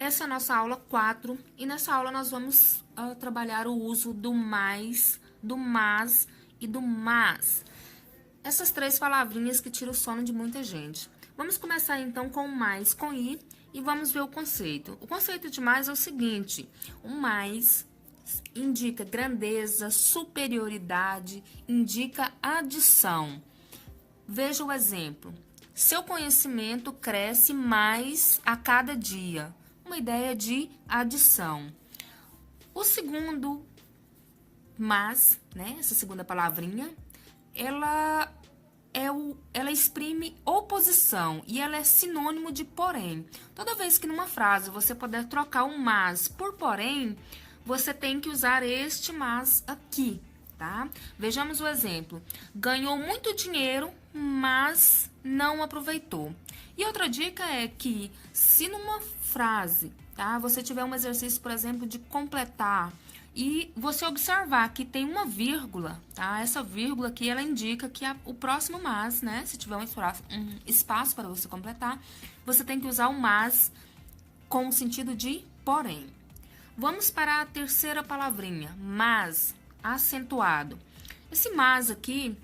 Essa é a nossa aula 4 e nessa aula nós vamos trabalhar o uso do mais, do mas e do mas. Essas três palavrinhas que tiram o sono de muita gente. Vamos começar então com o mais com i e vamos ver o conceito. O conceito de mais é o seguinte: o mais indica grandeza, superioridade, indica adição. Veja o exemplo. Seu conhecimento cresce mais a cada dia. Uma ideia de adição. O segundo mas, né, essa segunda palavrinha, ela exprime oposição e ela é sinônimo de porém. Toda vez que numa frase você puder trocar o mas por porém, você tem que usar este mas aqui, tá? Vejamos o exemplo. Ganhou muito dinheiro, mas não aproveitou. E outra dica é que, se numa frase, tá, você tiver um exercício, por exemplo, de completar, e você observar que tem uma vírgula, tá? Essa vírgula aqui, ela indica que o próximo mas, né? Se tiver um espaço para você completar, você tem que usar o mas com o sentido de porém. Vamos para a terceira palavrinha, mas, acentuado. Esse mas aqui,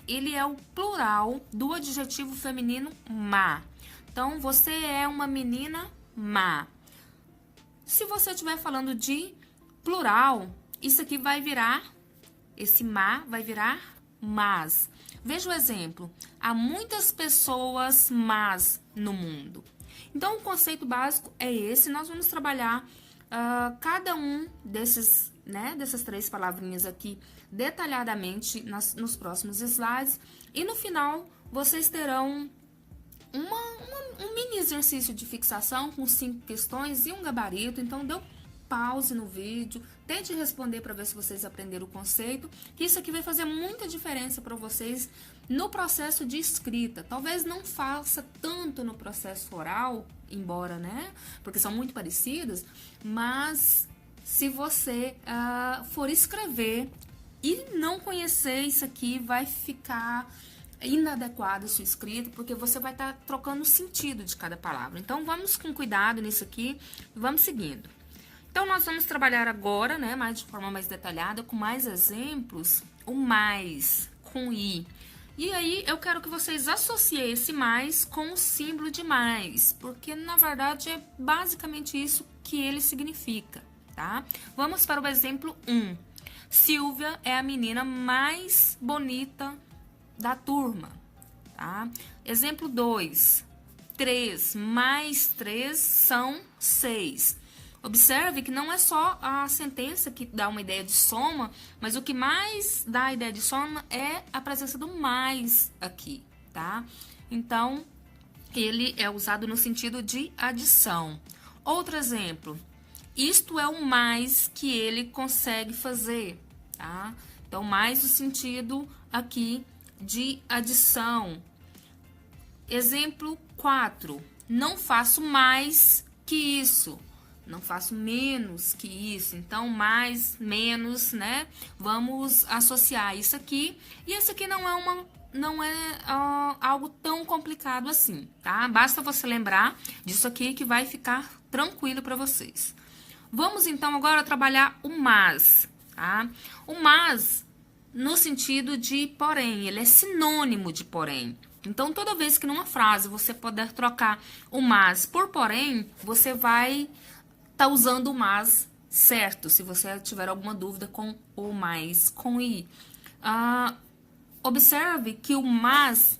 ele é o plural do adjetivo feminino má. Então, você é uma menina má. Se você estiver falando de plural, isso aqui vai virar, esse má vai virar mas. Veja o exemplo. Há muitas pessoas más no mundo. Então, o conceito básico é esse. Nós vamos trabalhar cada um dessas três palavrinhas aqui detalhadamente nos próximos slides. E no final, vocês terão um mini exercício de fixação com 5 questões e um gabarito. Então, deu pause no vídeo, tente responder para ver se vocês aprenderam o conceito, que isso aqui vai fazer muita diferença para vocês no processo de escrita. Talvez não faça tanto no processo oral, embora, né, porque são muito parecidas, mas se você for escrever e não conhecer isso aqui, vai ficar inadequada a sua escrita, porque você vai estar trocando o sentido de cada palavra. Então, vamos com cuidado nisso aqui e vamos seguindo. Então, nós vamos trabalhar agora, né, de forma mais detalhada, com mais exemplos, o mais, com i. E aí, eu quero que vocês associem esse mais com o símbolo de mais, porque, na verdade, é basicamente isso que ele significa, tá? Vamos para o exemplo 1. Silvia é a menina mais bonita da turma, tá? Exemplo 2. 3 mais 3 são 6. Observe que não é só a sentença que dá uma ideia de soma, mas o que mais dá a ideia de soma é a presença do mais aqui, tá? Então, ele é usado no sentido de adição. Outro exemplo. Isto é o mais que ele consegue fazer, tá? Então, mais o sentido aqui de adição. Exemplo 4. Não faço mais que isso. Não faço menos que isso. Então, mais, menos, né? Vamos associar isso aqui. E esse aqui não é algo tão complicado assim, tá? Basta você lembrar disso aqui que vai ficar tranquilo para vocês. Vamos, então, agora trabalhar o mas, tá? O mas, no sentido de porém, ele é sinônimo de porém. Então, toda vez que numa frase você puder trocar o mas por porém, você vai tá usando o mas certo, se você tiver alguma dúvida com o mais, com i. Observe que o mas,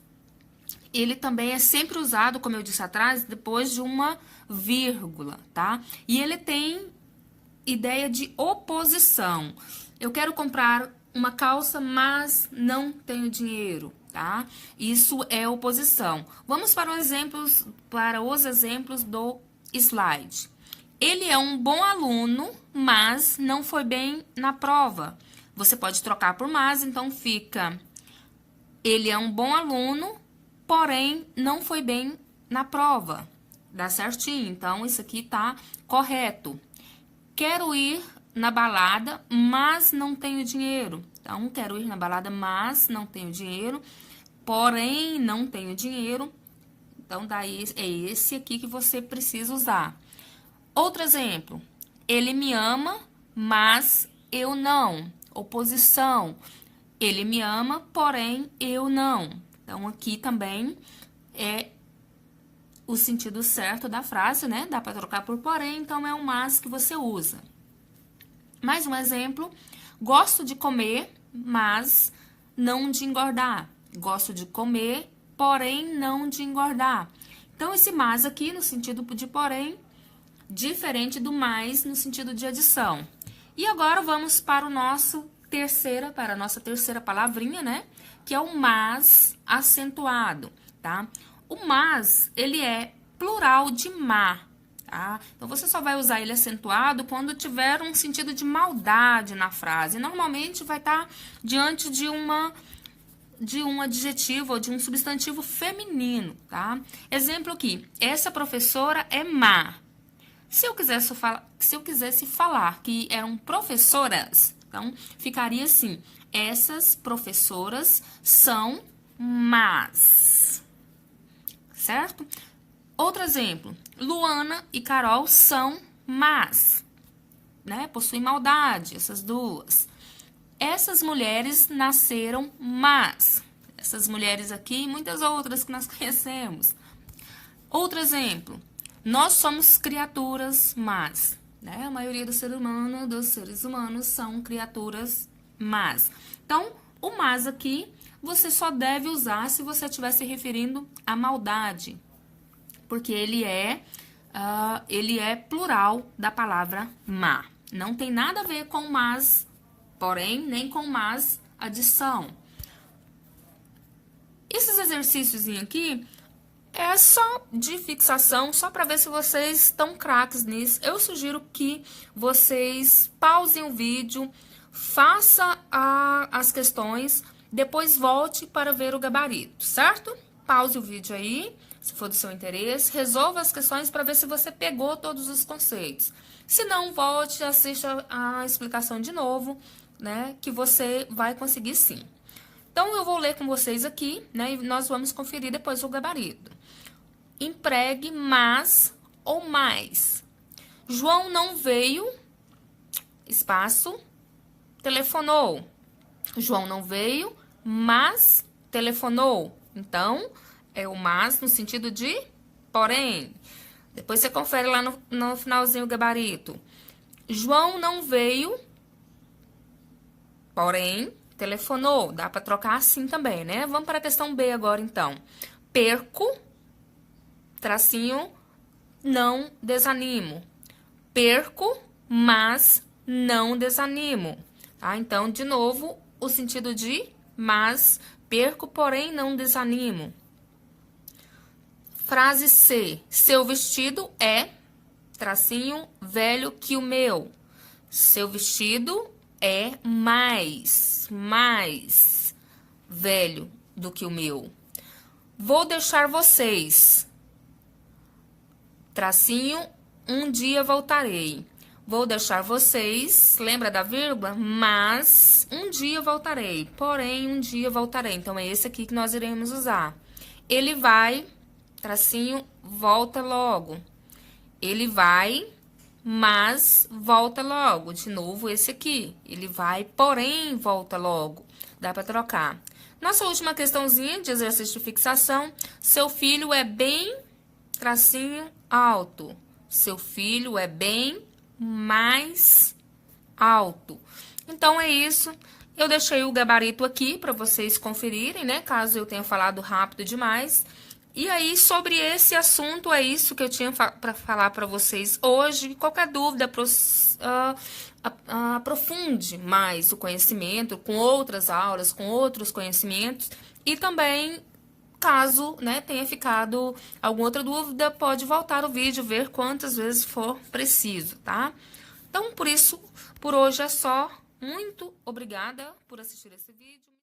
ele também é sempre usado, como eu disse atrás, depois de uma vírgula, tá? E ele tem ideia de oposição. Eu quero comprar uma calça, mas não tenho dinheiro, tá? Isso é oposição. Vamos para os exemplos do slide. Ele é um bom aluno, mas não foi bem na prova. Você pode trocar por mas, então fica: ele é um bom aluno, porém não foi bem na prova. Dá certinho, então isso aqui tá correto. Quero ir na balada, mas não tenho dinheiro. Então, quero ir na balada, mas não tenho dinheiro, porém não tenho dinheiro. Então, daí é esse aqui que você precisa usar. Outro exemplo. Ele me ama, mas eu não. Oposição. Ele me ama, porém eu não. Então, aqui também é o sentido certo da frase, né? Dá para trocar por porém, então é um mas que você usa. Mais um exemplo. Gosto de comer, mas não de engordar. Gosto de comer, porém não de engordar. Então, esse mas aqui, no sentido de porém, diferente do mais no sentido de adição. E agora vamos para a nossa terceira palavrinha, né? Que é o mas acentuado, tá? O mas, ele é plural de má, tá? Então, você só vai usar ele acentuado quando tiver um sentido de maldade na frase. Normalmente, vai estar diante de um adjetivo ou de um substantivo feminino, tá? Exemplo aqui, essa professora é má. Se eu quisesse falar que eram professoras, então ficaria assim: essas professoras são más. Certo? Outro exemplo: Luana e Carol são más, né? Possuem maldade, essas duas. Essas mulheres nasceram más. Essas mulheres aqui e muitas outras que nós conhecemos. Outro exemplo: nós somos criaturas más, né? A maioria dos seres humanos são criaturas más. Então, o mas aqui você só deve usar se você estiver se referindo à maldade, porque ele é plural da palavra má. Não tem nada a ver com mas, porém, nem com mas adição. Esses exercícios aqui é só de fixação, só para ver se vocês estão craques nisso. Eu sugiro que vocês pausem o vídeo, faça as questões, depois volte para ver o gabarito, certo? Pause o vídeo aí, se for do seu interesse, resolva as questões para ver se você pegou todos os conceitos. Se não, volte e assista a explicação de novo, né? Que você vai conseguir sim. Então, eu vou ler com vocês aqui, né? E nós vamos conferir depois o gabarito. Empregue mas ou mais. João não veio, espaço, telefonou. João não veio, mas telefonou. Então, é o mas no sentido de porém. Depois você confere lá no finalzinho o gabarito. João não veio, porém telefonou. Dá para trocar assim também, né? Vamos para a questão B agora, então. Perco, tracinho, não desanimo. Perco, mas não desanimo. Tá? Então, de novo, o sentido de mas, perco, porém não desanimo. Frase C. Seu vestido é, tracinho, velho que o meu. Seu vestido é mais velho do que o meu. Vou deixar vocês, tracinho, um dia voltarei. Vou deixar vocês, lembra da vírgula? Mas um dia voltarei, porém um dia voltarei. Então, é esse aqui que nós iremos usar. Ele vai, tracinho, volta logo. Ele vai, mas volta logo. De novo, esse aqui. Ele vai, porém volta logo. Dá para trocar. Nossa última questãozinha de exercício de fixação. Seu filho é bem, tracinho, alto. Seu filho é bem mais alto. Então, é isso. Eu deixei o gabarito aqui para vocês conferirem, né? Caso eu tenha falado rápido demais. E aí, sobre esse assunto, é isso que eu tinha para falar para vocês hoje. Qualquer dúvida, aprofunde mais o conhecimento com outras aulas, com outros conhecimentos. E também, caso, né, tenha ficado alguma outra dúvida, pode voltar o vídeo, ver quantas vezes for preciso, tá? Então, por hoje é só. Muito obrigada por assistir esse vídeo.